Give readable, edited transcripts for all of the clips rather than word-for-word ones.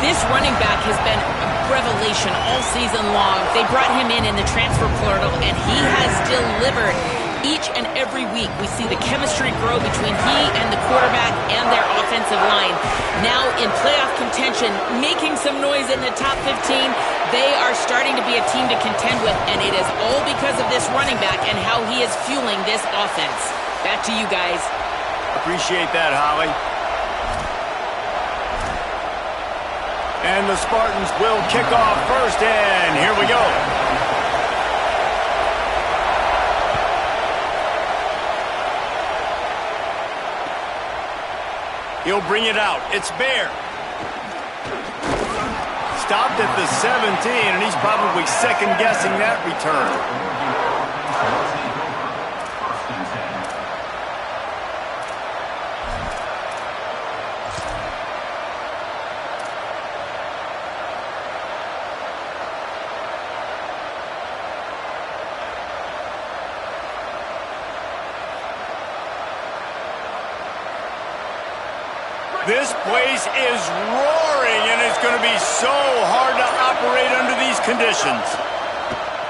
This running back has been a revelation all season long. They brought him in the transfer portal, and he has delivered. Each and every week, we see the chemistry grow between he and the quarterback and their offensive line. Now in playoff contention, making some noise in the top 15, they are starting to be a team to contend with, and it is all because of this running back and how he is fueling this offense. Back to you guys. Appreciate that, Holly. And the Spartans will kick off first, and here we go. He'll bring it out. It's Bear. Stopped at the 17, and he's probably second-guessing that return. This place is roaring, and it's going to be so hard to operate under these conditions.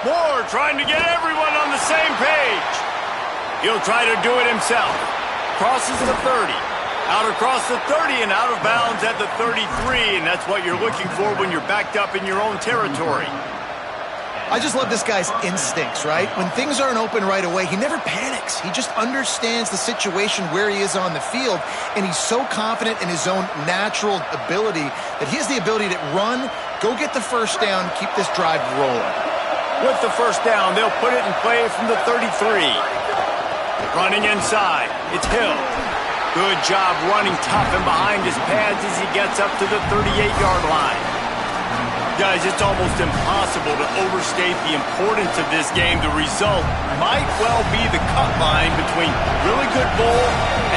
Moore trying to get everyone on the same page. He'll try to do it himself. Crosses the 30. Out across the 30 and out of bounds at the 33, and that's what you're looking for when you're backed up in your own territory. I just love this guy's instincts, right? When things aren't open right away, he never panics. He just understands the situation where he is on the field, and he's so confident in his own natural ability that he has the ability to run, go get the first down, keep this drive rolling. With the first down, they'll put it in play from the 33. Running inside, it's Hill. Good job running tough and behind his pads as he gets up to the 38-yard line. Guys, it's almost impossible to overstate the importance of this game. The result might well be the cut line between really good bowl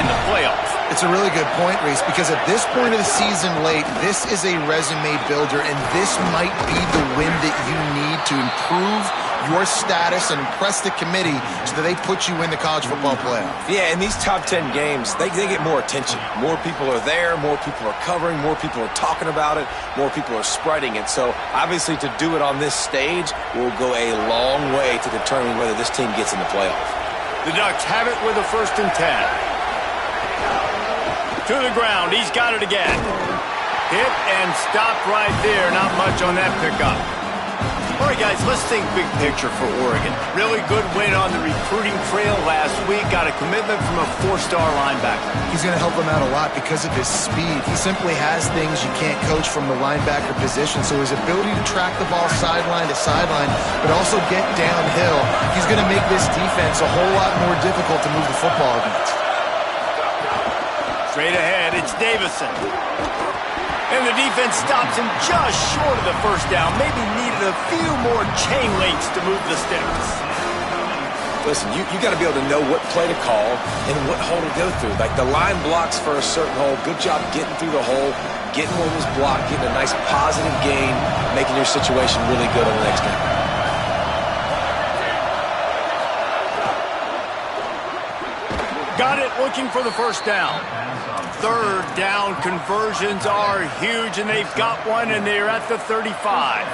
and the playoffs. It's a really good point, Reese, because at this point of the season late, this is a resume builder, and this might be the win that you need to improve your status and impress the committee so that they put you in the college football playoff. Yeah, in these top 10 games, they get more attention. More people are there, more people are covering, more people are talking about it, more people are spreading it. So, obviously, to do it on this stage will go a long way to determine whether this team gets in the playoff. The Ducks have it with a 1st and 10. To the ground, he's got it again. Hit and stopped right there. Not much on that pickup. All right, guys, let's think big picture for Oregon. Really good win on the recruiting trail last week. Got a commitment from a 4-star linebacker. He's going to help them out a lot because of his speed. He simply has things you can't coach from the linebacker position. So his ability to track the ball sideline to sideline, but also get downhill, he's going to make this defense a whole lot more difficult to move the football against. Straight ahead, it's Davison. And the defense stops him just short of the first down. Maybe needed a few more chain links to move the sticks. Listen, you got to be able to know what play to call and what hole to go through. Like the line blocks for a certain hole. Good job getting through the hole, getting what was blocked, getting a nice positive gain, making your situation really good on the next game. Got it, looking for the first down. 3rd down conversions are huge, and they've got one, and they're at the 35.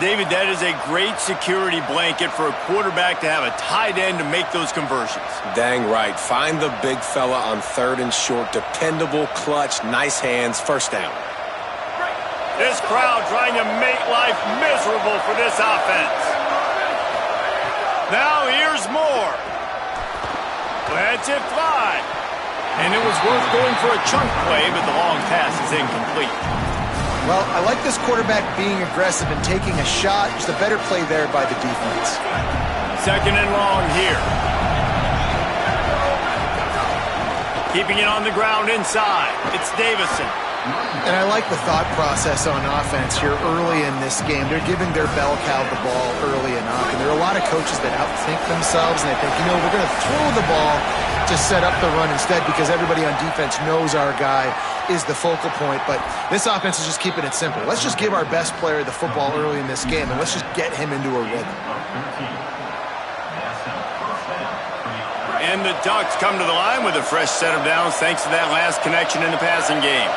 David, that is a great security blanket for a quarterback to have a tight end to make those conversions. Dang right. Find the big fella on 3rd and short. Dependable, clutch, nice hands, first down. This crowd trying to make life miserable for this offense. Now here's Moore. Lets it fly. And it was worth going for a chunk play, but the long pass is incomplete. Well, I like this quarterback being aggressive and taking a shot. Just a better play there by the defense. 2nd and long here. Keeping it on the ground inside. It's Davison. And I like the thought process on offense here early in this game. They're giving their bell cow the ball early enough. And there are a lot of coaches that outthink themselves, and they think, we're going to throw the ball to set up the run instead because everybody on defense knows our guy is the focal point. But this offense is just keeping it simple. Let's just give our best player the football early in this game, and let's just get him into a rhythm. And the Ducks come to the line with a fresh set of downs thanks to that last connection in the passing game.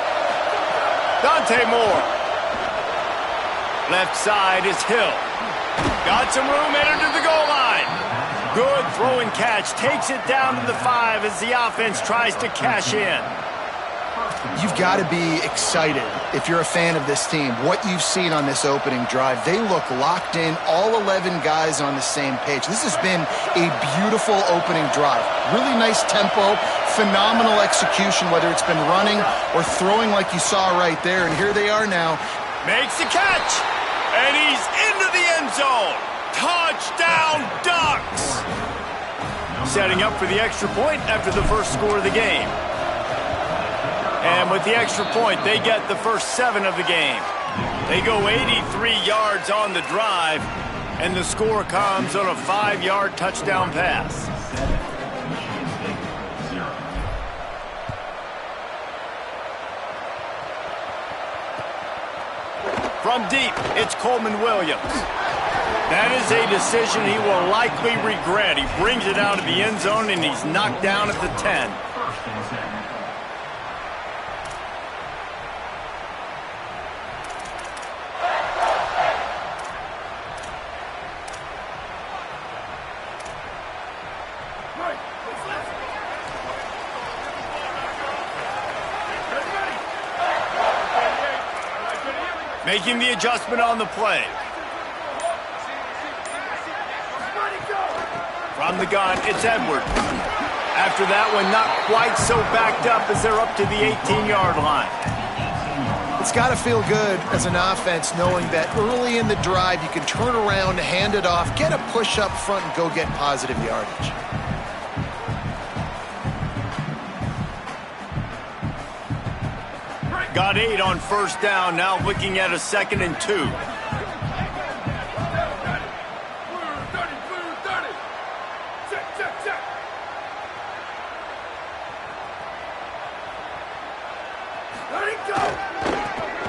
Dante Moore. Left side is Hill. Got some room, entered to the goal line. Good throwing catch. Takes it down to the 5 as the offense tries to cash in. You've got to be excited if you're a fan of this team. What you've seen on this opening drive, they look locked in, all 11 guys on the same page. This has been a beautiful opening drive. Really nice tempo, phenomenal execution, whether it's been running or throwing like you saw right there. And here they are now. Makes the catch, and he's into the end zone. Touchdown, Ducks! Setting up for the extra point after the first score of the game. And with the extra point, they get the first 7 of the game. They go 83 yards on the drive, and the score comes on a 5-yard touchdown pass. From deep, it's Coleman Williams. That is a decision he will likely regret. He brings it out of the end zone, and he's knocked down at the 10. Making the adjustment on the play. From the gun, it's Edwards. After that one, not quite so backed up as they're up to the 18-yard line. It's got to feel good as an offense knowing that early in the drive you can turn around, hand it off, get a push up front, and go get positive yardage. Got 8 on first down, now looking at a 2nd and 2.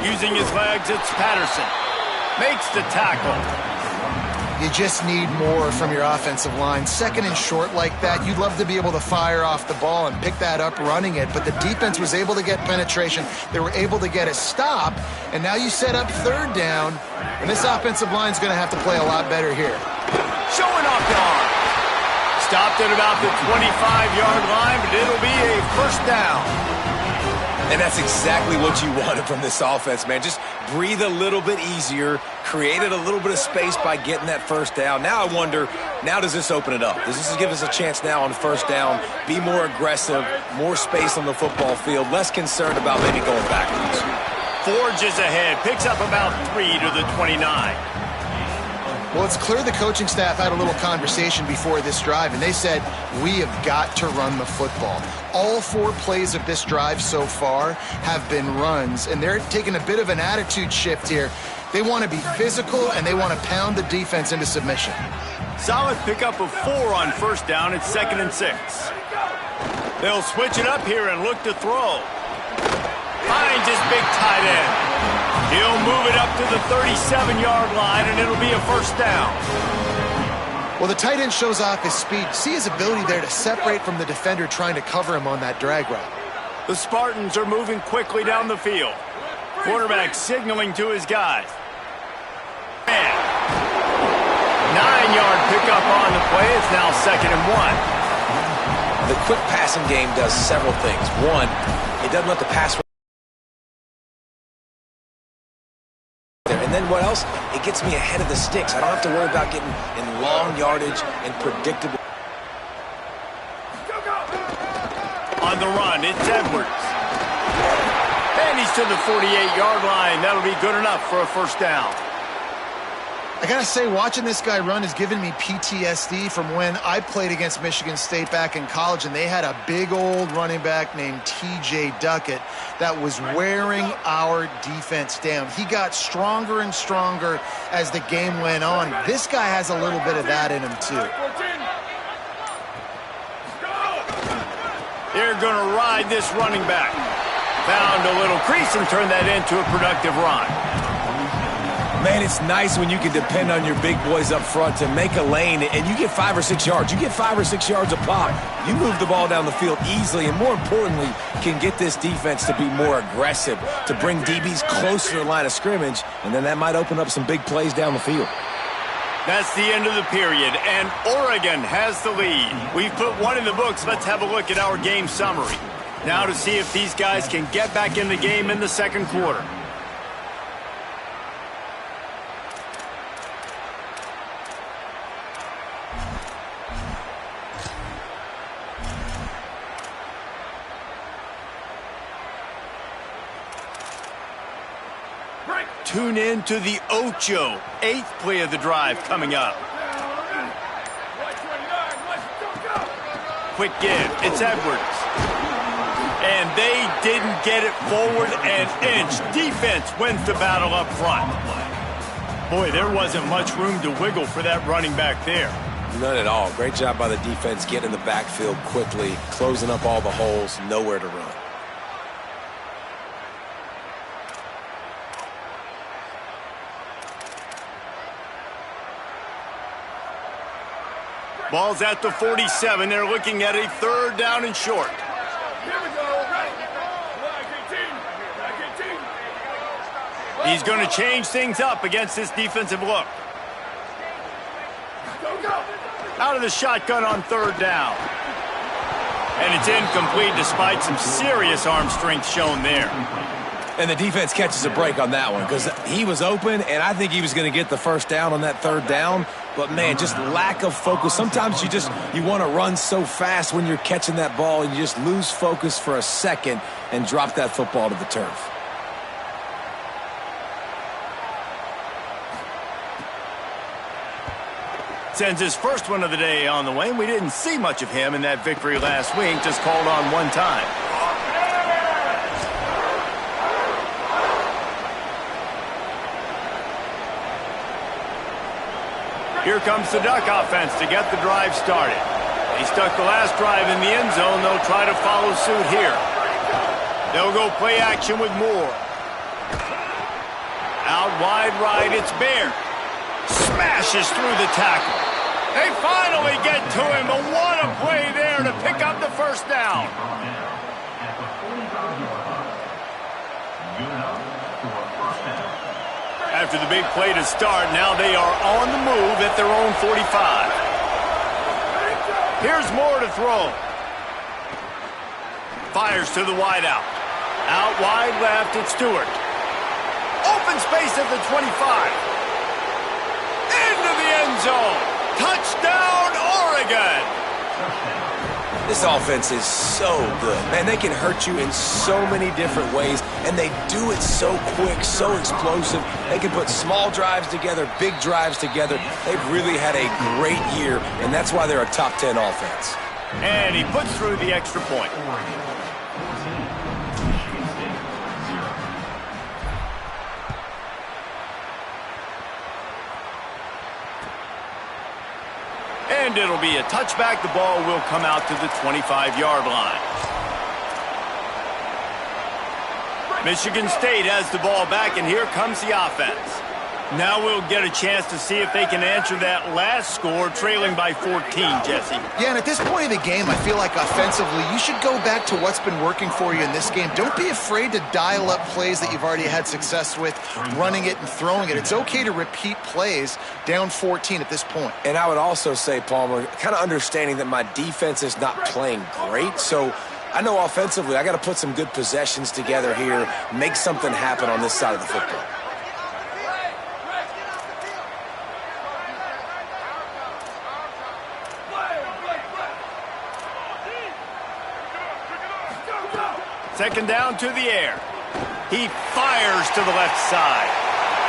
Using his legs, it's Patterson. Makes the tackle. You just need more from your offensive line. 2nd and short like that, you'd love to be able to fire off the ball and pick that up running it, but the defense was able to get penetration. They were able to get a stop, and now you set up 3rd down, and this offensive line is going to have to play a lot better here. Showing off the arm. Stopped at about the 25-yard line, but it'll be a first down. And that's exactly what you wanted from this offense, man. Just breathe a little bit easier, created a little bit of space by getting that first down. Now I wonder, now does this open it up? Does this give us a chance now on first down, be more aggressive, more space on the football field, less concerned about maybe going backwards? Forges ahead, picks up about 3 to the 29. Well, it's clear the coaching staff had a little conversation before this drive, and they said, we have got to run the football. All 4 plays of this drive so far have been runs, and they're taking a bit of an attitude shift here. They want to be physical, and they want to pound the defense into submission. Solid pickup of 4 on first down. It's 2nd and 6. They'll switch it up here and look to throw. Finds his big tight end. He'll move it up to the 37-yard line, and it'll be a first down. Well, the tight end shows off his speed. See his ability there to separate from the defender trying to cover him on that drag route. The Spartans are moving quickly down the field. Quarterback signaling to his guys. 9-yard pickup on the play. It's now 2nd and 1. The quick passing game does several things. One, it doesn't let the pass. And then what else? It gets me ahead of the sticks. I don't have to worry about getting in long yardage and predictable. On the run, it's Edwards. And he's to the 48-yard line. That'll be good enough for a first down. I gotta say, watching this guy run has given me PTSD from when I played against Michigan State back in college, and they had a big old running back named T.J. Duckett that was wearing our defense down. He got stronger and stronger as the game went on. This guy has a little bit of that in him, too. They're going to ride this running back. Found a little crease and turned that into a productive run. Man, it's nice when you can depend on your big boys up front to make a lane, and you get 5 or 6 yards. You get 5 or 6 yards a pop. You move the ball down the field easily, and more importantly, can get this defense to be more aggressive, to bring DBs closer to the line of scrimmage, and then that might open up some big plays down the field. That's the end of the period, and Oregon has the lead. We've put one in the books. Let's have a look at our game summary. Now to see if these guys can get back in the game in the second quarter. Tune in to the Ocho, 8th play of the drive coming up. Quick give, it's Edwards. And they didn't get it forward an inch. Defense wins the battle up front. Boy, there wasn't much room to wiggle for that running back there. None at all. Great job by the defense getting in the backfield quickly, closing up all the holes, nowhere to run. Ball's at the 47. They're looking at a 3rd down and short. He's going to change things up against this defensive look. Out of the shotgun on 3rd down. And it's incomplete despite some serious arm strength shown there. And the defense catches a break on that one because he was open, and I think he was going to get the 1st down on that 3rd down. But, man, just lack of focus. Sometimes you want to run so fast when you're catching that ball, and you just lose focus for a second and drop that football to the turf. Sends his first one of the day on the way. We didn't see much of him in that victory last week, just called on one time. Here comes the Duck offense to get the drive started. They stuck the last drive in the end zone. They'll try to follow suit here. They'll go play action with Moore. Out wide right, it's Bear. Smashes through the tackle. They finally get to him, but what a play there to pick up the 1st down. After the big play to start, now they are on the move at their own 45. Here's Moore to throw. Fires to the wideout. Out wide left, it's Stewart. Open space at the 25. Into the end zone. Touchdown, Oregon. This offense is so good. Man, they can hurt you in so many different ways, and they do it so quick, so explosive. They can put small drives together, big drives together. They've really had a great year, and that's why they're a top 10 offense. And he puts through the extra point. And it'll be a touchback. The ball will come out to the 25-yard line. Michigan State has the ball back, and here comes the offense. Now we'll get a chance to see if they can answer that last score, trailing by 14, Jesse. Yeah, and at this point of the game, I feel like offensively, you should go back to what's been working for you in this game. Don't be afraid to dial up plays that you've already had success with, running it and throwing it. It's okay to repeat plays down 14 at this point. And I would also say, Palmer, kind of understanding that my defense is not playing great, so I know offensively I got to put some good possessions together here, make something happen on this side of the football. Second down to the air. He fires to the left side.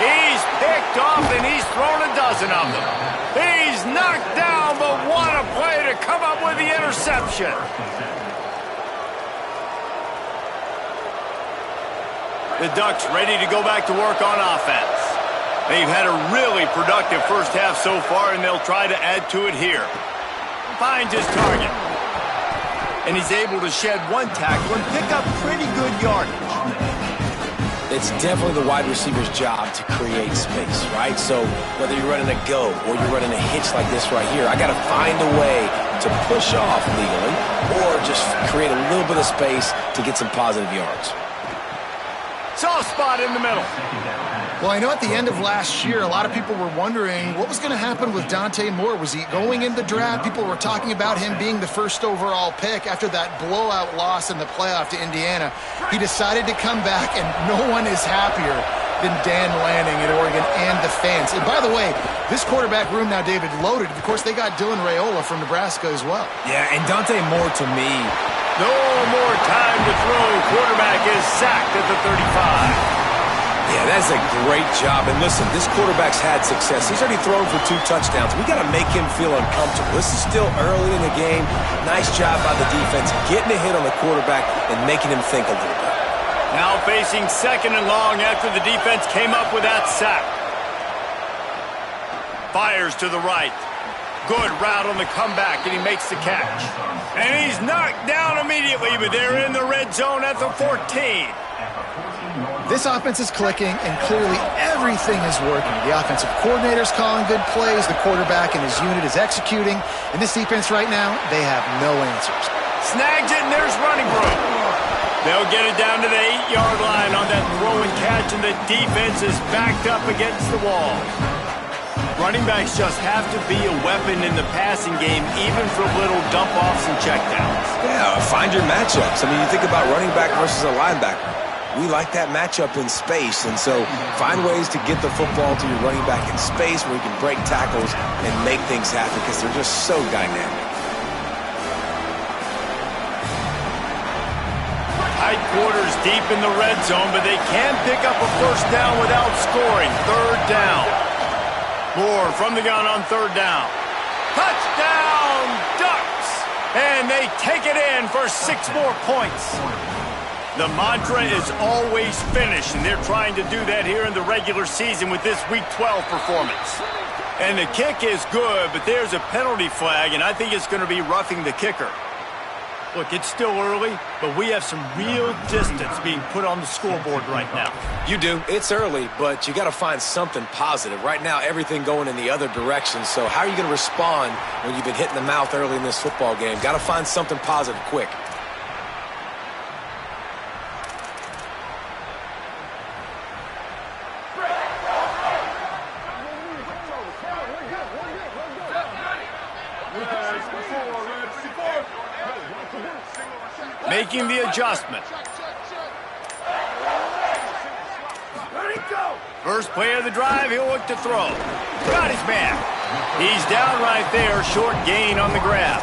He's picked off, and he's thrown a dozen of them. He's knocked down, but what a play to come up with the interception. The Ducks ready to go back to work on offense. They've had a really productive first half so far, and they'll try to add to it here. Finds his target. And he's able to shed one tackle and pick up pretty good yardage. It's definitely the wide receiver's job to create space, right? So whether you're running a go or you're running a hitch like this right here, I got to find a way to push off legally or just create a little bit of space to get some positive yards. Soft spot in the middle. Well, I know at the end of last year, a lot of people were wondering what was going to happen with Dante Moore. Was he going in the draft? People were talking about him being the first overall pick after that blowout loss in the playoff to Indiana. He decided to come back, and no one is happier than Dan Lanning at Oregon and the fans. And by the way, this quarterback room now, David, loaded. Of course, they got Dylan Raiola from Nebraska as well. Yeah, and Dante Moore, to me, no more time to throw. Quarterback is sacked at the 35. Yeah, that's a great job. And listen, this quarterback's had success. He's already thrown for 2 touchdowns. We got to make him feel uncomfortable. This is still early in the game. Nice job by the defense, getting a hit on the quarterback and making him think a little bit. Now facing 2nd and long after the defense came up with that sack. Fires to the right. Good route on the comeback, and he makes the catch. And he's knocked down immediately, but they're in the red zone at the 14. This offense is clicking, and clearly everything is working. The offensive coordinator's calling good plays. The quarterback and his unit is executing. In this defense right now, they have no answers. Snags it, and there's running room. They'll get it down to the 8-yard line on that throw and catch, and the defense is backed up against the wall. Running backs just have to be a weapon in the passing game, even for little dump-offs and checkdowns. Yeah, find your matchups. I mean, you think about running back versus a linebacker. We like that matchup in space, and so find ways to get the football to your running back in space where you can break tackles and make things happen because they're just so dynamic. Tight quarters deep in the red zone, but they can pick up a first down without scoring. 3rd down. Moore from the gun on 3rd down. Touchdown, Ducks! And they take it in for 6 more points. The mantra is always finish, and they're trying to do that here in the regular season with this Week 12 performance. And the kick is good, but there's a penalty flag, and I think it's going to be roughing the kicker. Look, it's still early, but we have some real distance being put on the scoreboard right now. You do. It's early, but you got to find something positive. Right now, everything going in the other direction, so how are you going to respond when you've been hit in the mouth early in this football game? Got to find something positive quick. Making the adjustment. First play of the drive, he'll look to throw. Got his man. He's down right there, short gain on the grab.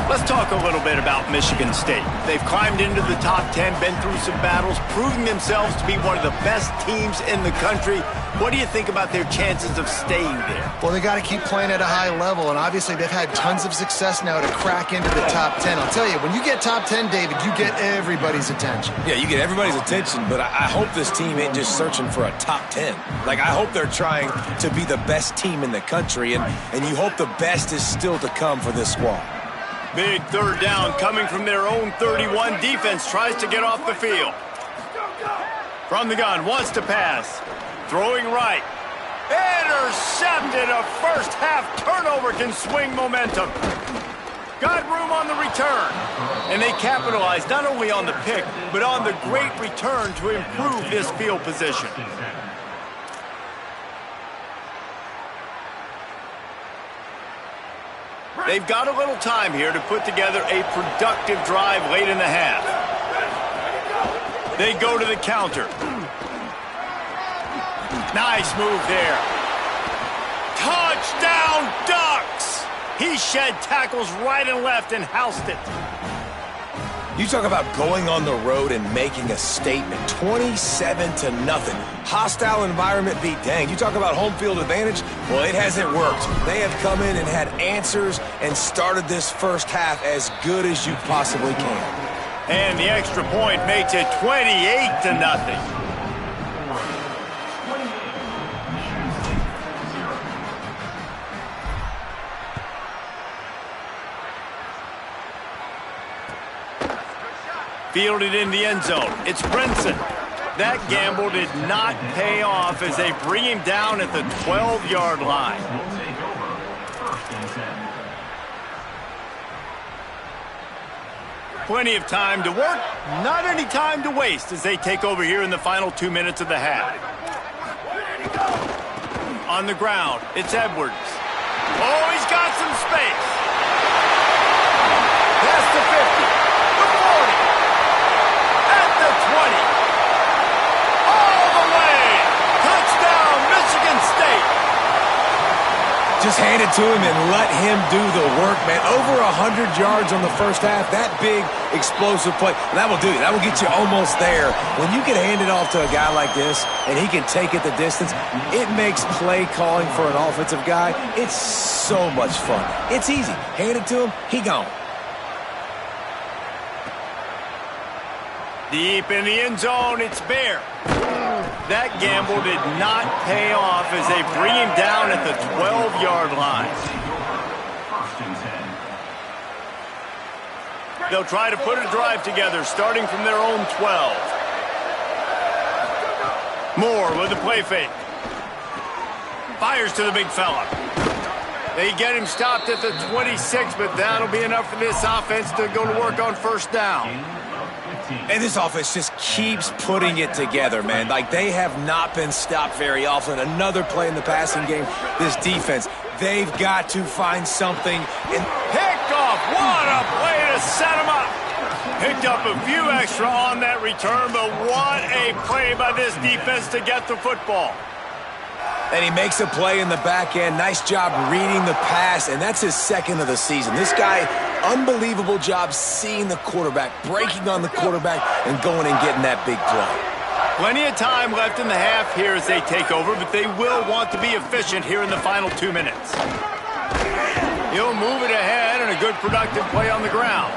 Let's talk a little bit about Michigan State. They've climbed into the top 10, been through some battles, proving themselves to be one of the best teams in the country. What do you think about their chances of staying there? Well, they got to keep playing at a high level, and obviously they've had tons of success now to crack into the top 10. I'll tell you, when you get top 10, David, you get everybody's attention. Yeah, you get everybody's attention, but I hope this team ain't just searching for a top 10. Like, I hope they're trying to be the best team in the country, and you hope the best is still to come for this squad. Big 3rd down coming from their own 31. Defense tries to get off the field. From the gun, wants to pass. Throwing right. Intercepted. A first-half turnover can swing momentum. Got room on the return. And they capitalized not only on the pick, but on the great return to improve this field position. They've got a little time here to put together a productive drive late in the half. They go to the counter. Nice move there. Touchdown, Ducks! He shed tackles right and left and housed it. You talk about going on the road and making a statement. 27-0. Hostile environment be danged. You talk about home field advantage? Well, it hasn't worked. They have come in and had answers and started this first half as good as you possibly can. And the extra point makes it 28-0. Fielded in the end zone. It's Brinson. That gamble did not pay off as they bring him down at the 12-yard line. Plenty of time to work, not any time to waste as they take over here in the final 2 minutes of the half. On the ground, it's Edwards. Oh, he's got some space. Past the 50, the 40, at the 20. All the way. Touchdown, Michigan State. Just hand it to him and let him do the work, man. Over 100 yards on the first half. That big, explosive play. That will do it. That will get you almost there. When you can hand it off to a guy like this and he can take it the distance, it makes play calling for an offensive guy. It's so much fun. It's easy. Hand it to him, he gone. Deep in the end zone, it's Bear. That gamble did not pay off as they bring him down at the 12-yard line. They'll try to put a drive together, starting from their own 12. Moore with the play fake. Fires to the big fella. They get him stopped at the 26, but that'll be enough for this offense to go to work on first down. And this offense just keeps putting it together, man. Like, they have not been stopped very often. Another play in the passing game. This defense, they've got to find something. And picked off. What a play to set him up. Picked up a few extra on that return, but what a play by this defense to get the football. And he makes a play in the back end. Nice job reading the pass, and that's his second of the season. This guy, unbelievable job seeing the quarterback, breaking on the quarterback, and going and getting that big play. Plenty of time left in the half here as they take over, but they will want to be efficient here in the final 2 minutes. He'll move it ahead, and a good productive play on the ground.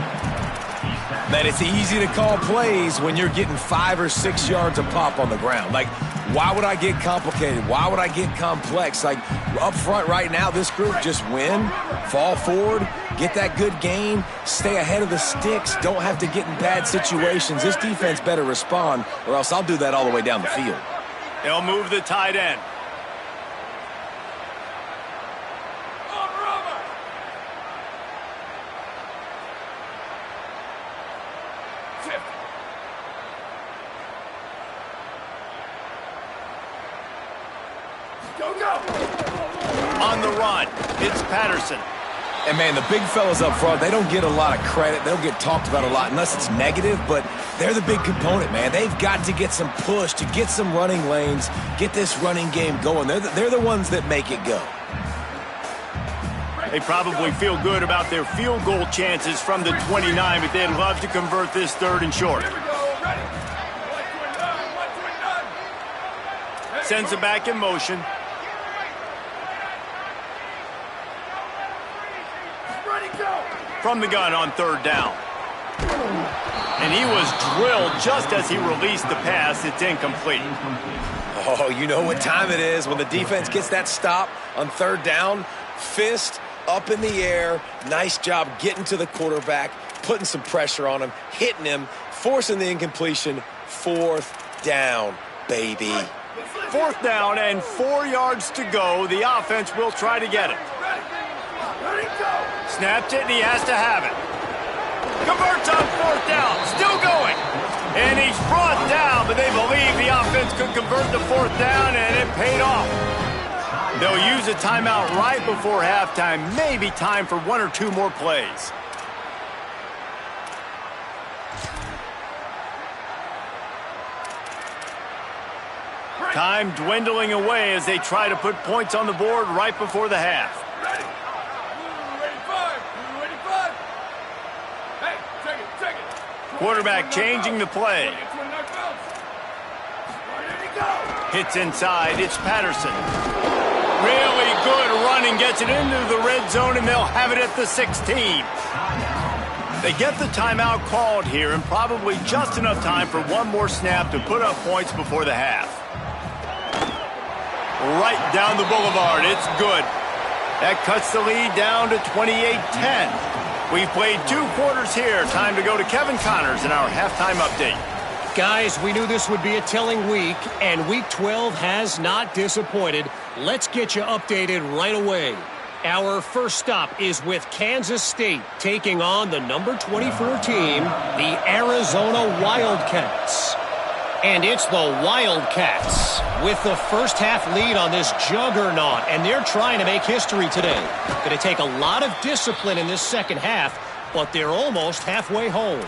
Man, it's easy to call plays when you're getting 5 or 6 yards a pop on the ground. Like, why would I get complicated? Why would I get complex? Like, up front right now, this group just win, fall forward, get that good gain, stay ahead of the sticks, don't have to get in bad situations. This defense better respond, or else I'll do that all the way down the field. They'll move the tight end. On the run, it's Patterson. And, man, the big fellas up front, they don't get a lot of credit. They don't get talked about a lot unless it's negative, but they're the big component, man. They've got to get some push, to get some running lanes, get this running game going. They're the ones that make it go. They probably feel good about their field goal chances from the 29, but they'd love to convert this third and short. Sends it back in motion. From the gun on third down. And he was drilled just as he released the pass. It's incomplete. Oh, you know what time it is when the defense gets that stop on third down. Fist up in the air. Nice job getting to the quarterback, putting some pressure on him, hitting him, forcing the incompletion. Fourth down, baby. Fourth down and 4 yards to go. The offense will try to get it. Snapped it, and he has to have it. Converts on fourth down. Still going. And he's brought down, but they believe the offense could convert the fourth down, and it paid off. They'll use a timeout right before halftime. Maybe time for 1 or 2 more plays. Time dwindling away as they try to put points on the board right before the half. Quarterback changing the play. Hits inside. It's Patterson. Really good running. Gets it into the red zone, and they'll have it at the 16. They get the timeout called here, and probably just enough time for one more snap to put up points before the half. Right down the boulevard. It's good. That cuts the lead down to 28-10. We've played 2 quarters here. Time to go to Kevin Connors in our halftime update. Guys, we knew this would be a telling week, and Week 12 has not disappointed. Let's get you updated right away. Our first stop is with Kansas State taking on the number 24 team, the Arizona Wildcats. And it's the Wildcats with the first half lead on this juggernaut, and they're trying to make history today. Going to take a lot of discipline in this second half, but they're almost halfway home.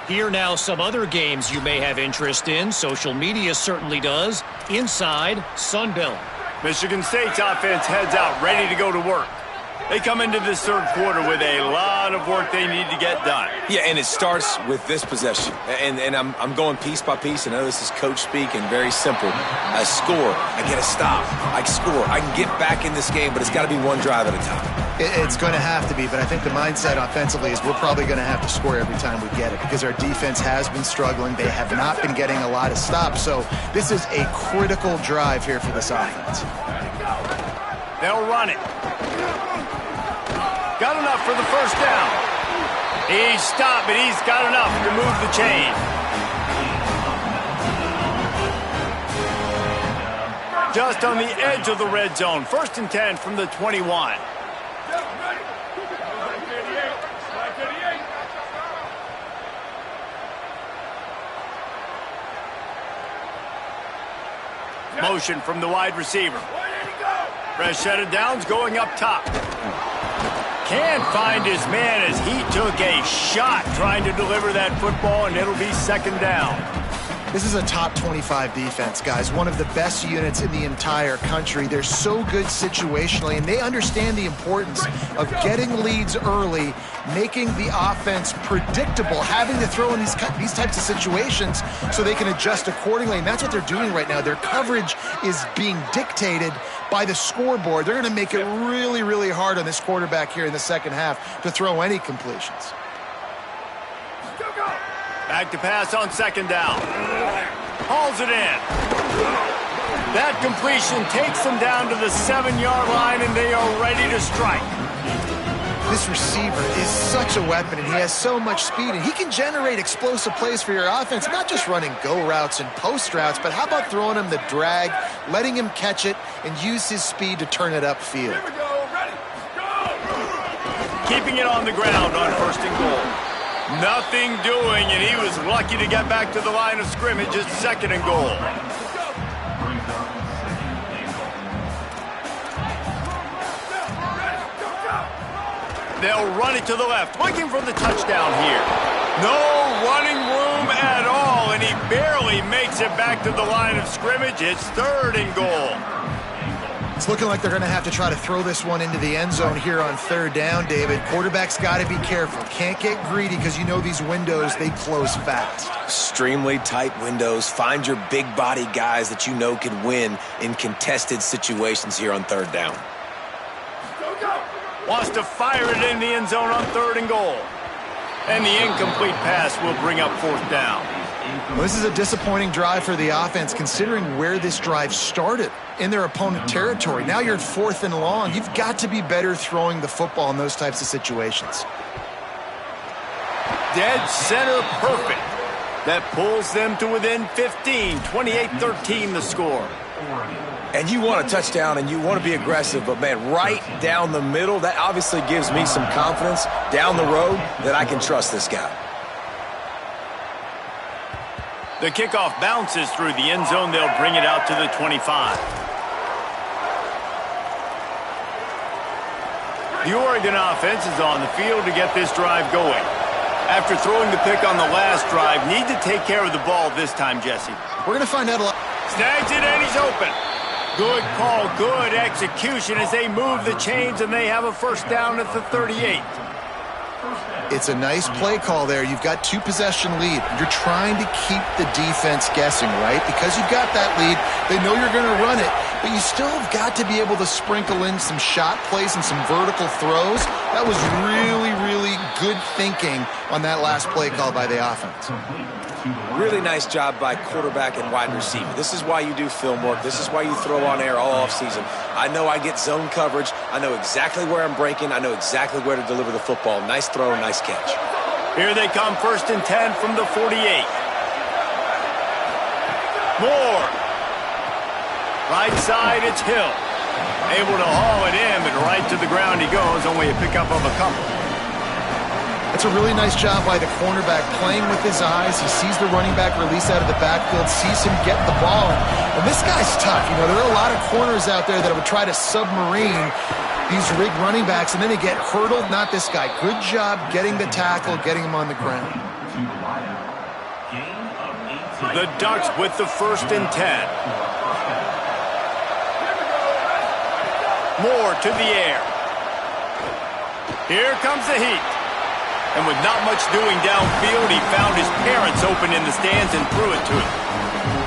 Here now some other games you may have interest in. Social media certainly does. Inside Sunbelt. Michigan State's offense heads out, ready to go to work. They come into this third quarter with a lot of work they need to get done. Yeah, and it starts with this possession. And I'm going piece by piece. I know this is coach speak and very simple. I score. I get a stop. I score. I can get back in this game, but it's got to be one drive at a time. It's going to have to be, but I think the mindset offensively is we're probably going to have to score every time we get it because our defense has been struggling. They have not been getting a lot of stops, so this is a critical drive here for this offense. They'll run it. Got enough for the first down. He's stopped, but he's got enough to move the chain. Just on the edge of the red zone. 1st and 10 from the 21. Motion from the wide receiver. Fresh set of downs going up top. Can't find his man as he took a shot trying to deliver that football, and it'll be second down. This is a top 25 defense, guys. One of the best units in the entire country. They're so good situationally, and they understand the importance of getting leads early, making the offense predictable, having to throw in these types of situations so they can adjust accordingly, and that's what they're doing right now. Their coverage is being dictated by the scoreboard. They're going to make it really, really hard on this quarterback here in the second half to throw any completions. Back to pass on second down. Hauls it in. That completion takes them down to the 7-yard line, and they are ready to strike. This receiver is such a weapon, and he has so much speed, and he can generate explosive plays for your offense, not just running go routes and post routes, but how about throwing him the drag, letting him catch it, and use his speed to turn it upfield. Here we go. Ready. Go. Keeping it on the ground on 1st and goal. Nothing doing, and he was lucky to get back to the line of scrimmage at 2nd and goal. They'll run it to the left, looking for the touchdown here. No running room at all, and he barely makes it back to the line of scrimmage. It's 3rd and goal. It's looking like they're going to have to try to throw this one into the end zone here on 3rd down, David. Quarterback's got to be careful. Can't get greedy because you know these windows, they close fast. Extremely tight windows. Find your big body guys that you know can win in contested situations here on 3rd down. Wants to fire it in the end zone on 3rd and goal. And the incomplete pass will bring up 4th down. Well, this is a disappointing drive for the offense considering where this drive started in their opponent territory. Now you're at 4th and long. You've got to be better throwing the football in those types of situations. Dead center perfect. That pulls them to within 15, 28-13 the score. And you want a touchdown and you want to be aggressive, but man, right down the middle, that obviously gives me some confidence down the road that I can trust this guy. The kickoff bounces through the end zone. They'll bring it out to the 25. The Oregon offense is on the field to get this drive going. After throwing the pick on the last drive, need to take care of the ball this time, Jesse. We're going to find out a lot. Snags it and he's open. Good call, good execution as they move the chains and they have a 1st down at the 38. It's a nice play call there. You've got 2-possession lead. You're trying to keep the defense guessing, right? Because you've got that lead, they know you're going to run it, but you still have got to be able to sprinkle in some shot plays and some vertical throws. That was really, really good thinking on that last play call by the offense. Really nice job by quarterback and wide receiver. This is why you do film work. This is why you throw on air all offseason. I know I get zone coverage. I know exactly where I'm breaking. I know exactly where to deliver the football. Nice throw, nice catch. Here they come, 1st and 10 from the 48. Moore. Right side, it's Hill. Able to haul it in, but right to the ground he goes. Only a pickup of a couple. That's a really nice job by the cornerback, playing with his eyes. He sees the running back release out of the backfield, sees him get the ball. And this guy's tough. You know, there are a lot of corners out there that would try to submarine these rigged running backs, and then they get hurdled. Not this guy. Good job getting the tackle, getting him on the ground. The Ducks with the 1st and 10. Moore to the air. Here comes the heat. And with not much doing downfield, he found his parents open in the stands and threw it to him.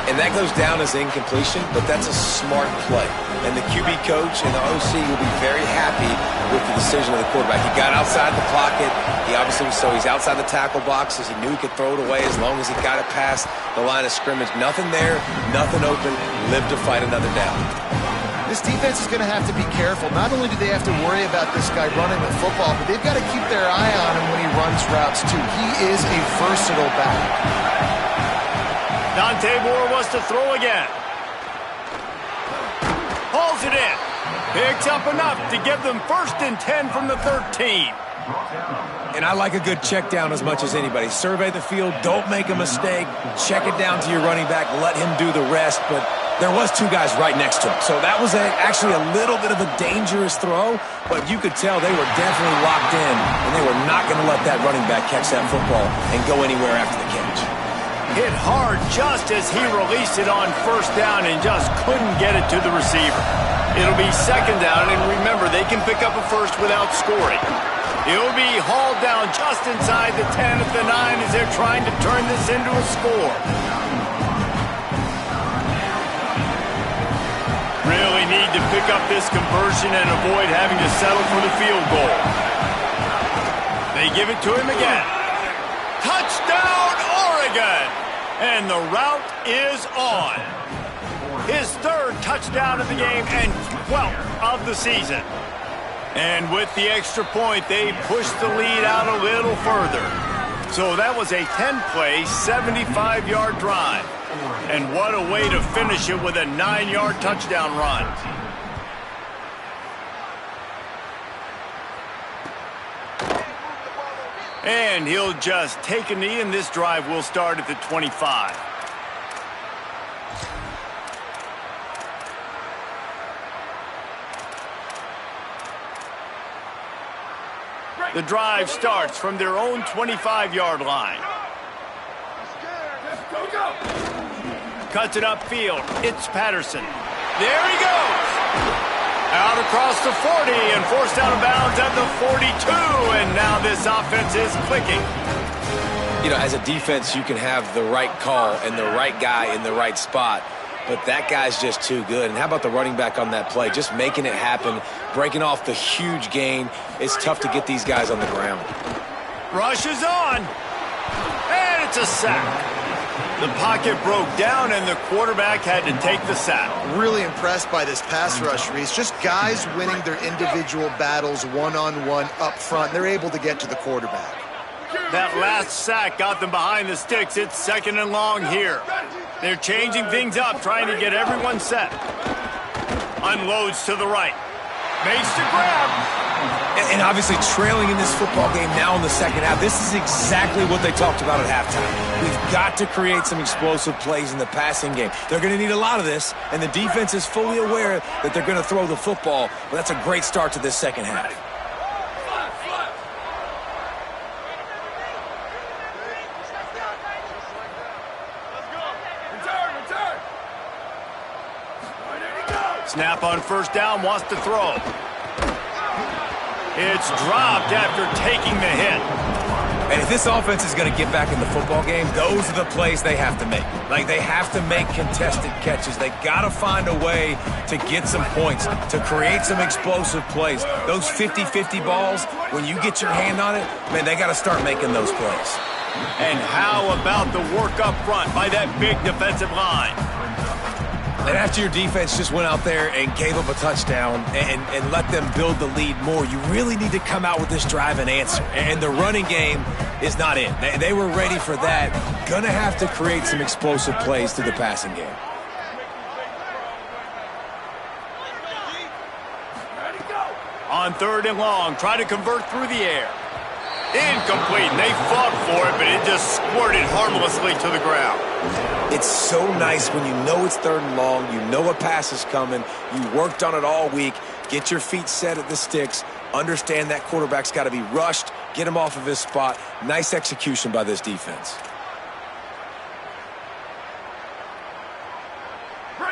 And that goes down as incompletion, but that's a smart play. And the QB coach and the OC will be very happy with the decision of the quarterback. He got outside the pocket. He obviously was he's outside the tackle boxes. He knew he could throw it away as long as he got it past the line of scrimmage. Nothing there, nothing open. Live to fight another down. This defense is going to have to be careful. Not only do they have to worry about this guy running the football, but they've got to keep their eye on him when he runs routes, too. He is a versatile back. Dante Moore wants to throw again. Hauls it in. Picks up enough to give them 1st and 10 from the 13. And I like a good check down as much as anybody. Survey the field. Don't make a mistake. Check it down to your running back. Let him do the rest. But there was 2 guys right next to him. So that was actually a little bit of a dangerous throw, but you could tell they were definitely locked in, and they were not going to let that running back catch that football and go anywhere after the catch. Hit hard just as he released it on 1st down and just couldn't get it to the receiver. It'll be 2nd down, and remember, they can pick up a 1st without scoring. He'll be hauled down just inside the 10 at the 9 as they're trying to turn this into a score. Really need to pick up this conversion and avoid having to settle for the field goal. They give it to him again. Touchdown, Oregon! And the route is on. His 3rd touchdown of the game and 12th of the season. And with the extra point, they pushed the lead out a little further. So that was a 10-play, 75-yard drive. And what a way to finish it with a 9-yard touchdown run. And he'll just take a knee, and this drive will start at the 25. The drive starts from their own 25-yard line. Cuts it upfield. It's Patterson. There he goes. Out across the 40 and forced out of bounds at the 42. And now this offense is clicking. You know, as a defense, you can have the right call and the right guy in the right spot. But that guy's just too good. And how about the running back on that play? Just making it happen, breaking off the huge gain. It's tough to get these guys on the ground. Rush is on. And it's a sack. The pocket broke down, and the quarterback had to take the sack. Really impressed by this pass rush, Reese. Just guys winning their individual battles one-on-one up front. They're able to get to the quarterback. That last sack got them behind the sticks. It's 2nd and long here. They're changing things up, trying to get everyone set. Unloads to the right. Makes the grab. And obviously trailing in this football game now in the 2nd half. This is exactly what they talked about at halftime. We've got to create some explosive plays in the passing game. They're going to need a lot of this, and the defense is fully aware that they're going to throw the football. But that's a great start to this 2nd half. Snap on 1st down, wants to throw. It's dropped after taking the hit. And if this offense is going to get back in the football game, those are the plays they have to make. Like, they have to make contested catches. They got to find a way to get some points, to create some explosive plays. Those 50-50 balls, when you get your hand on it, man, they got to start making those plays. And how about the work up front by that big defensive line? And after your defense just went out there and gave up a touchdown and let them build the lead more, you really need to come out with this drive and answer. And the running game is not in. They were ready for that. Gonna have to create some explosive plays through the passing game. On 3rd and long, try to convert through the air. Incomplete. They fought for it, but it just squirted harmlessly to the ground. It's so nice when you know it's 3rd and long, you know a pass is coming, you worked on it all week, get your feet set at the sticks, understand that quarterback's got to be rushed, get him off of his spot. Nice execution by this defense.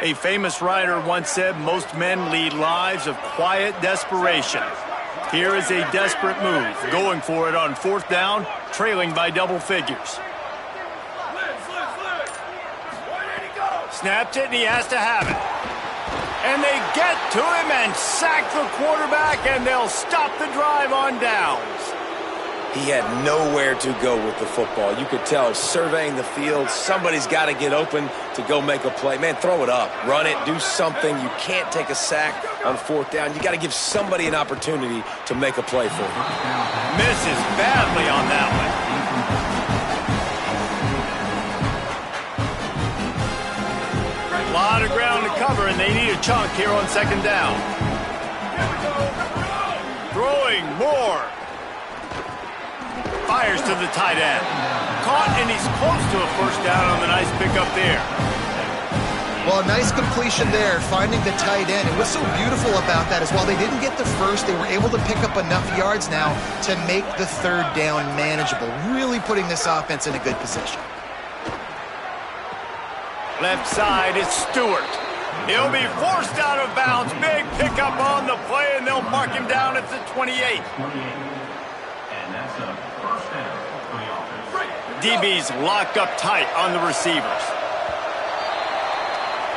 A famous writer once said most men lead lives of quiet desperation. Here is a desperate move, going for it on 4th down, trailing by double figures. Snaps it, and he has to have it. And they get to him and sack the quarterback, and they'll stop the drive on downs. He had nowhere to go with the football. You could tell, surveying the field, somebody's got to get open to go make a play. Man, throw it up, run it, do something. You can't take a sack on 4th down. You got to give somebody an opportunity to make a play for you. Misses badly on that one. A lot of ground to cover, and they need a chunk here on 2nd down. Throwing more. Fires to the tight end. Caught, and he's close to a 1st down on the nice pickup there. Well, nice completion there, finding the tight end. And what's so beautiful about that is while they didn't get the first, they were able to pick up enough yards now to make the 3rd down manageable, really putting this offense in a good position. Left side, it's Stewart. He'll be forced out of bounds. Big pickup on the play, and they'll mark him down at the 28. DB's locked up tight on the receivers.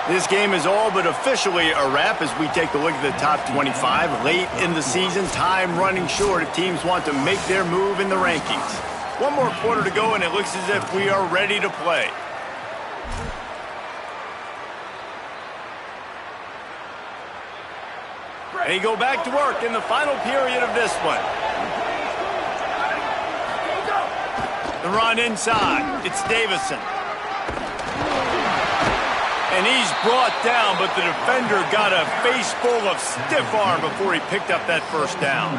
This game is all but officially a wrap as we take a look at the top 25. Late in the season, time running short if teams want to make their move in the rankings. One more quarter to go, and it looks as if we are ready to play. They go back to work in the final period of this one. The run inside. It's Davison. And he's brought down, but the defender got a face full of stiff arm before he picked up that 1st down.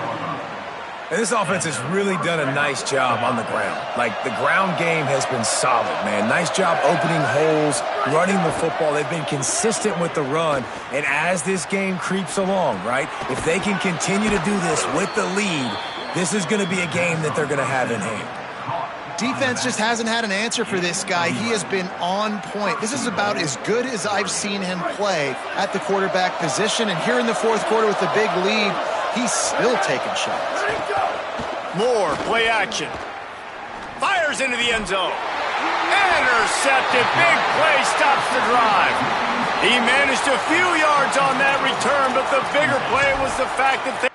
And this offense has really done a nice job on the ground. Like, the ground game has been solid, man. Nice job opening holes, running the football. They've been consistent with the run. And as this game creeps along, right, if they can continue to do this with the lead, this is going to be a game that they're going to have in hand. Defense just hasn't had an answer for this guy. He has been on point. This is about as good as I've seen him play at the quarterback position. And here in the 4th quarter with the big lead, he's still taking shots. More play action. Fires into the end zone. Intercepted. Big play stops the drive. He managed a few yards on that return, but the bigger play was the fact that they...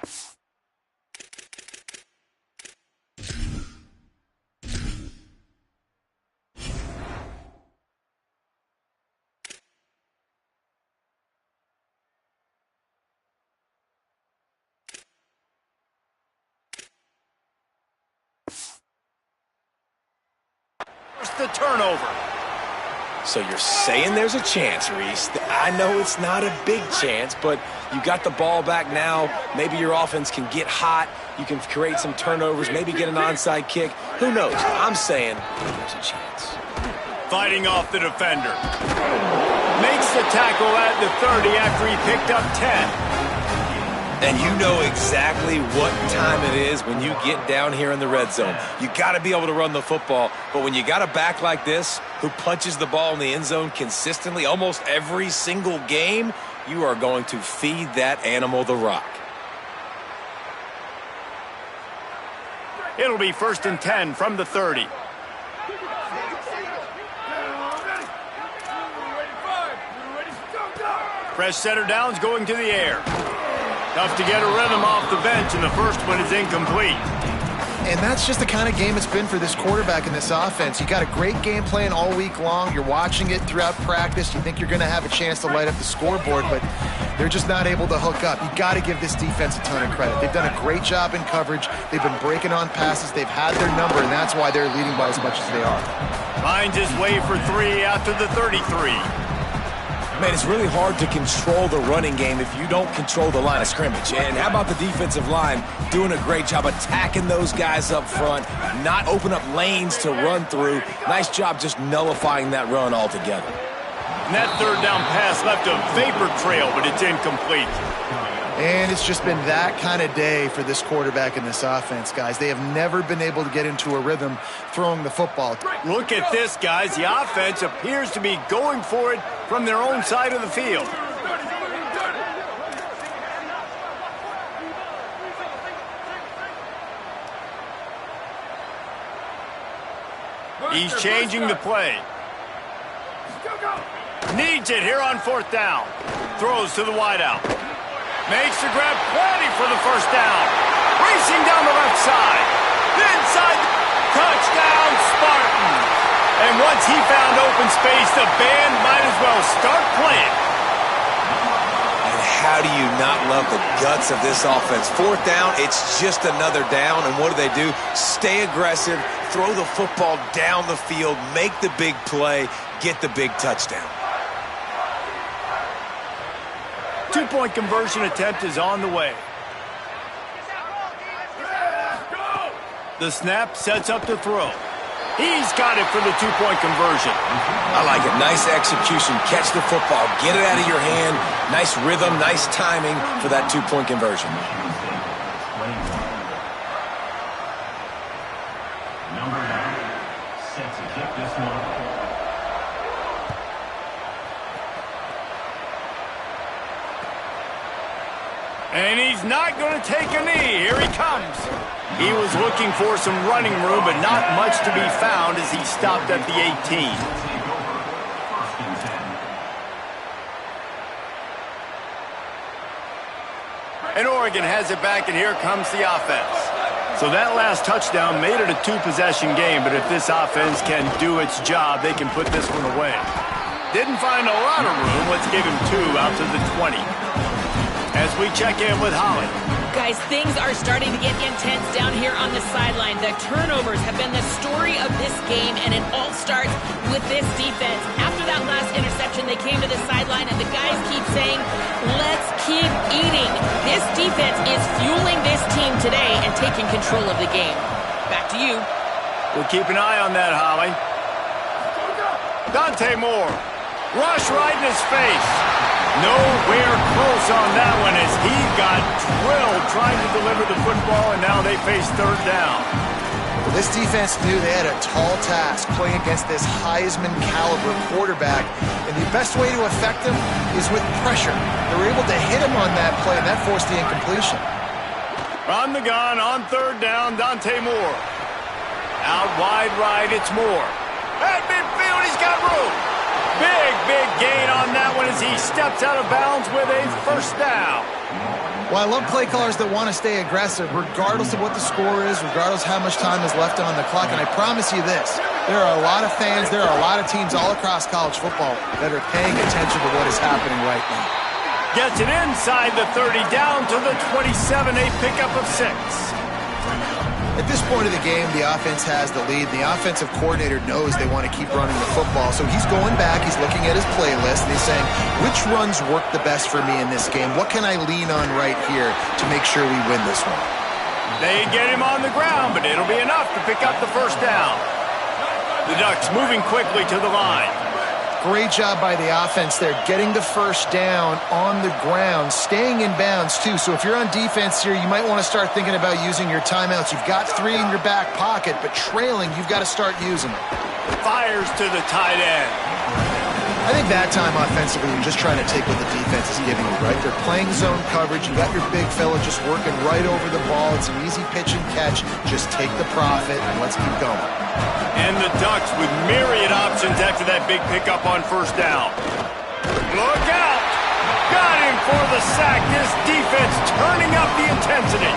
the turnover. So you're saying there's a chance, Reese. I know it's not a big chance, but you got the ball back now. Maybe your offense can get hot. You can create some turnovers, maybe get an onside kick. Who knows? I'm saying there's a chance. Fighting off the defender. Makes the tackle at the 30 after he picked up 10. And you know exactly what time it is when you get down here in the red zone. You got to be able to run the football, but when you got a back like this who punches the ball in the end zone consistently almost every single game, you are going to feed that animal the rock. It'll be 1st and 10 from the 30. Fresh center downs going to the air. Tough to get a rhythm off the bench, and the first one is incomplete. And that's just the kind of game it's been for this quarterback in this offense. You got a great game plan all week long. You're watching it throughout practice. You think you're going to have a chance to light up the scoreboard, but they're just not able to hook up. You got to give this defense a ton of credit. They've done a great job in coverage. They've been breaking on passes. They've had their number, and that's why they're leading by as much as they are. Finds his way for 3 after the 33. Man, it's really hard to control the running game if you don't control the line of scrimmage. And how about the defensive line doing a great job attacking those guys up front, not open up lanes to run through. Nice job just nullifying that run altogether. And that third down pass left a vapor trail, but it's incomplete. And it's just been that kind of day for this quarterback in this offense, guys. They have never been able to get into a rhythm throwing the football. Look at this, guys. The offense appears to be going for it from their own side of the field. He's changing the play. Needs it here on 4th down. Throws to the wideout. Makes the grab, plenty for the first down. Racing down the left side. Inside, touchdown, Spartan. And once he found open space, the band might as well start playing. And how do you not love the guts of this offense? 4th down, it's just another down. And what do? Stay aggressive, throw the football down the field, make the big play, get the big touchdown. 2-point conversion attempt is on the way. The snap sets up the throw. He's got it for the 2-point conversion. I like it. Nice execution. Catch the football. Get it out of your hand. Nice rhythm, nice timing for that 2-point conversion. Number 9, set to kick this one. And he's not going to take a knee. Here he comes. He was looking for some running room, but not much to be found as he stopped at the 18. And Oregon has it back, and here comes the offense. So that last touchdown made it a 2-possession game, but if this offense can do its job, they can put this one away. Didn't find a lot of room. Let's give him 2 out to the 20. As we check in with Holly. Guys, things are starting to get intense down here on the sideline. The turnovers have been the story of this game, and it all starts with this defense. After that last interception, they came to the sideline, and the guys keep saying, let's keep eating. This defense is fueling this team today and taking control of the game. Back to you. We'll keep an eye on that, Holly. Dante Moore. Rush right in his face. Nowhere close on that one as he got drilled trying to deliver the football, and now they face 3rd down. Well, this defense knew they had a tall task playing against this Heisman caliber quarterback, and the best way to affect him is with pressure. They were able to hit him on that play, and that forced the incompletion. On the gun, on 3rd down, Dante Moore. Out wide right, it's Moore. At midfield, he's got room. Big gain on that one as he steps out of bounds with a 1st down. Well, I love play callers that want to stay aggressive, regardless of what the score is, regardless how much time is left on the clock. And I promise you this, there are a lot of fans, there are a lot of teams all across college football that are paying attention to what is happening right now. Gets it inside the 30, down to the 27, a pickup of 6. At this point of the game, the offense has the lead. The offensive coordinator knows they want to keep running the football. So he's going back, he's looking at his playlist, and he's saying, which runs work the best for me in this game? What can I lean on right here to make sure we win this one? They get him on the ground, but it'll be enough to pick up the 1st down. The Ducks moving quickly to the line. Great job by the offense there, getting the 1st down on the ground, staying in bounds too. So if you're on defense here, you might want to start thinking about using your timeouts. You've got 3 in your back pocket, but trailing, you've got to start using them. Fires to the tight end. I think that time offensively, you're just trying to take what the defense is giving you, right? They're playing zone coverage. You got your big fella just working right over the ball. It's an easy pitch and catch. Just take the profit and let's keep going. And the Ducks with myriad options after that big pickup on 1st down. Look out! Got him for the sack. This defense turning up the intensity.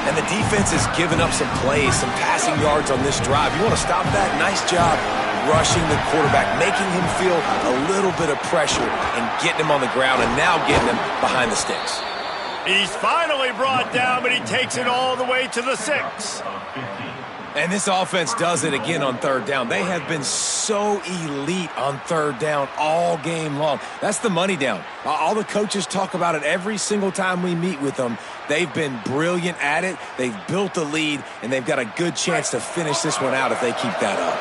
And the defense has given up some plays, some passing yards on this drive. You want to stop that? Nice job rushing the quarterback, making him feel a little bit of pressure and getting him on the ground and now getting him behind the sticks. He's finally brought down, but he takes it all the way to the 6. And this offense does it again on third down. They have been so elite on third down all game long. That's the money down. All the coaches talk about it every single time we meet with them. They've been brilliant at it. They've built a lead, and they've got a good chance to finish this one out if they keep that up.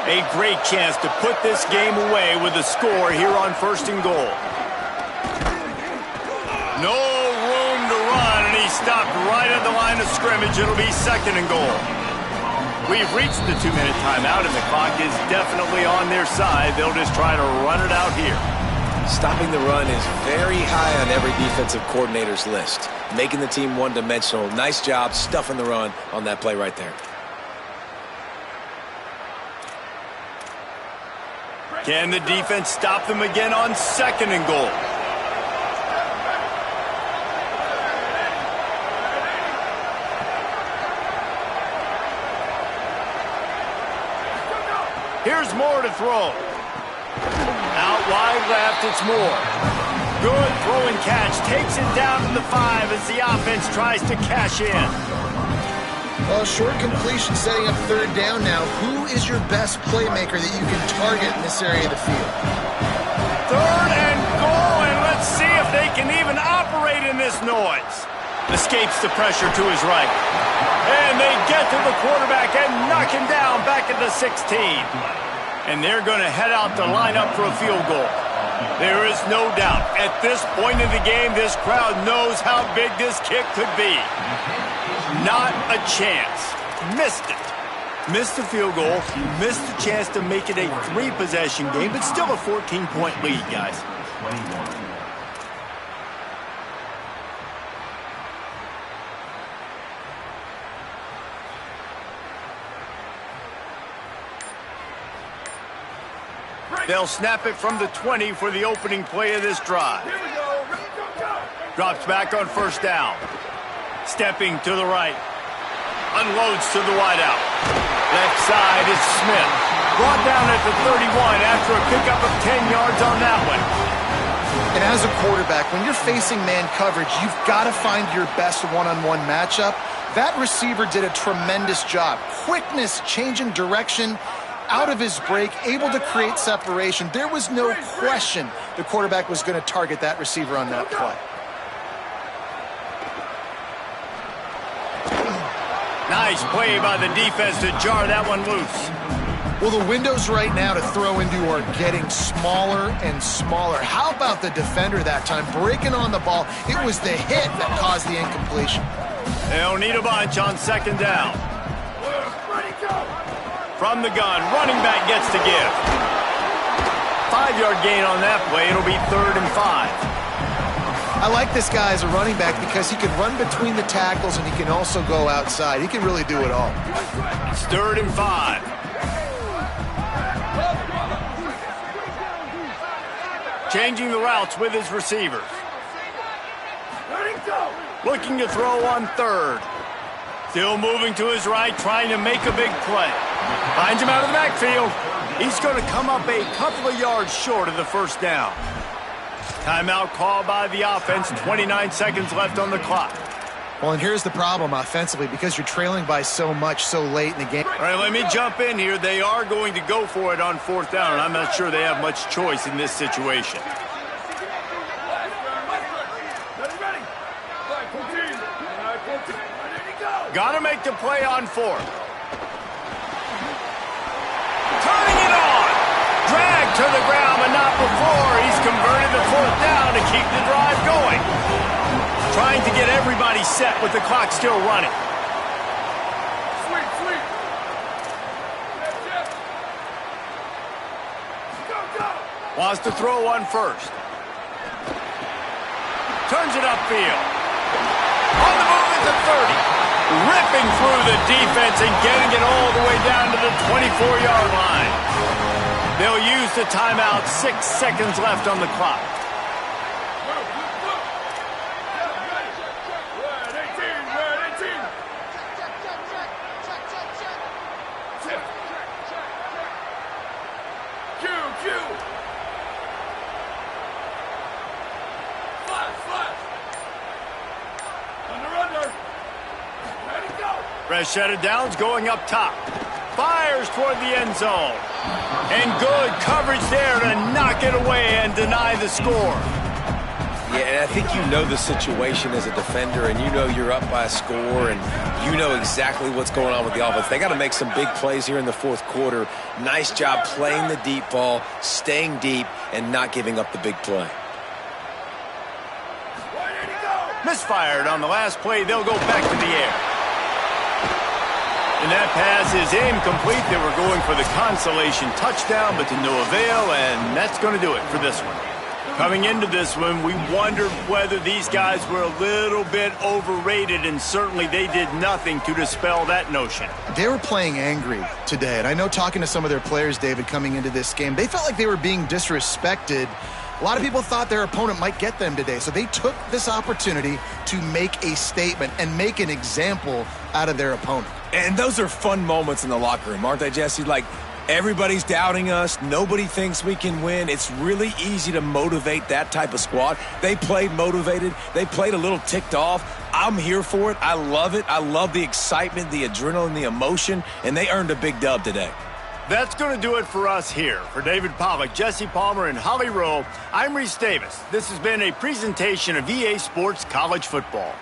A great chance to put this game away with a score here on 1st and goal. No room to run, and he stopped right at the line of scrimmage. It'll be 2nd and goal. We've reached the 2-minute timeout, and the clock is definitely on their side. They'll just try to run it out here. Stopping the run is very high on every defensive coordinator's list. Making the team one-dimensional. Nice job stuffing the run on that play right there. Can the defense stop them again on 2nd and goal? Here's Moore to throw. Out wide left, it's Moore. Good throw and catch. Takes it down to the 5 as the offense tries to cash in. Well, short completion setting up 3rd down now. Who is your best playmaker that you can target in this area of the field? 3rd and goal, and let's see if they can even operate in this noise. Escapes the pressure to his right. And they get to the quarterback and knock him down back at the 16. And they're going to head out to line up for a field goal. There is no doubt, at this point in the game, this crowd knows how big this kick could be. Not a chance. Missed it. Missed the field goal. Missed the chance to make it a 3-possession game, but still a 14-point lead, guys. They'll snap it from the 20 for the opening play of this drive. Drops back on 1st down. Stepping to the right. Unloads to the wideout. Left side is Smith. Brought down at the 31 after a pickup of 10 yards on that one. And as a quarterback, when you're facing man coverage, you've got to find your best one-on-one matchup. That receiver did a tremendous job. Quickness, changing direction, out of his break, able to create separation. There was no question the quarterback was going to target that receiver on that play. Nice play by the defense to jar that one loose. Well, the windows right now to throw into are getting smaller and smaller. How about the defender that time breaking on the ball? It was the hit that caused the incompletion. They'll need a bunch on 2nd down. From the gun, running back gets to give. 5-yard gain on that play. It'll be 3rd and 5. I like this guy as a running back because he can run between the tackles and he can also go outside. He can really do it all. It's 3rd and 5. Changing the routes with his receivers. Looking to throw on 3rd. Still moving to his right, trying to make a big play. Finds him out of the backfield. He's going to come up a couple of yards short of the 1st down. Timeout called by the offense. 29 seconds left on the clock. Well, and here's the problem offensively, because you're trailing by so much so late in the game. All right, let me jump in here. They are going to go for it on 4th down, and I'm not sure they have much choice in this situation. Got to make the play on 4th. Turning it on. Dragged to the ground, but not before. He's converted the 4th down to keep the drive going. Trying to get everybody set with the clock still running. Wants to throw on 1st. Turns it upfield. On the move at the 30. Ripping through the defense and getting it all the way down to the 24-yard line. They'll use the timeout. 6 seconds left on the clock. Rashada Downs going up top. Fires toward the end zone. And good coverage there to knock it away and deny the score. Yeah, and I think you know the situation as a defender, and you know you're up by a score, and you know exactly what's going on with the offense. They got to make some big plays here in the fourth quarter. Nice job playing the deep ball, staying deep, and not giving up the big play. Misfired on the last play. They'll go back to the air. And that pass is incomplete. They were going for the consolation touchdown, but to no avail, and that's going to do it for this one. Coming into this one, we wondered whether these guys were a little bit overrated, and certainly they did nothing to dispel that notion. They were playing angry today, and I know talking to some of their players, David, coming into this game, they felt like they were being disrespected. A lot of people thought their opponent might get them today, so they took this opportunity to make a statement and make an example out of their opponent. And those are fun moments in the locker room, aren't they, Jesse? Like, everybody's doubting us. Nobody thinks we can win. It's really easy to motivate that type of squad. They played motivated. They played a little ticked off. I'm here for it. I love it. I love the excitement, the adrenaline, the emotion, and they earned a big dub today. That's going to do it for us here. For David Pollack, Jesse Palmer, and Holly Rowe, I'm Reese Davis. This has been a presentation of EA Sports College Football.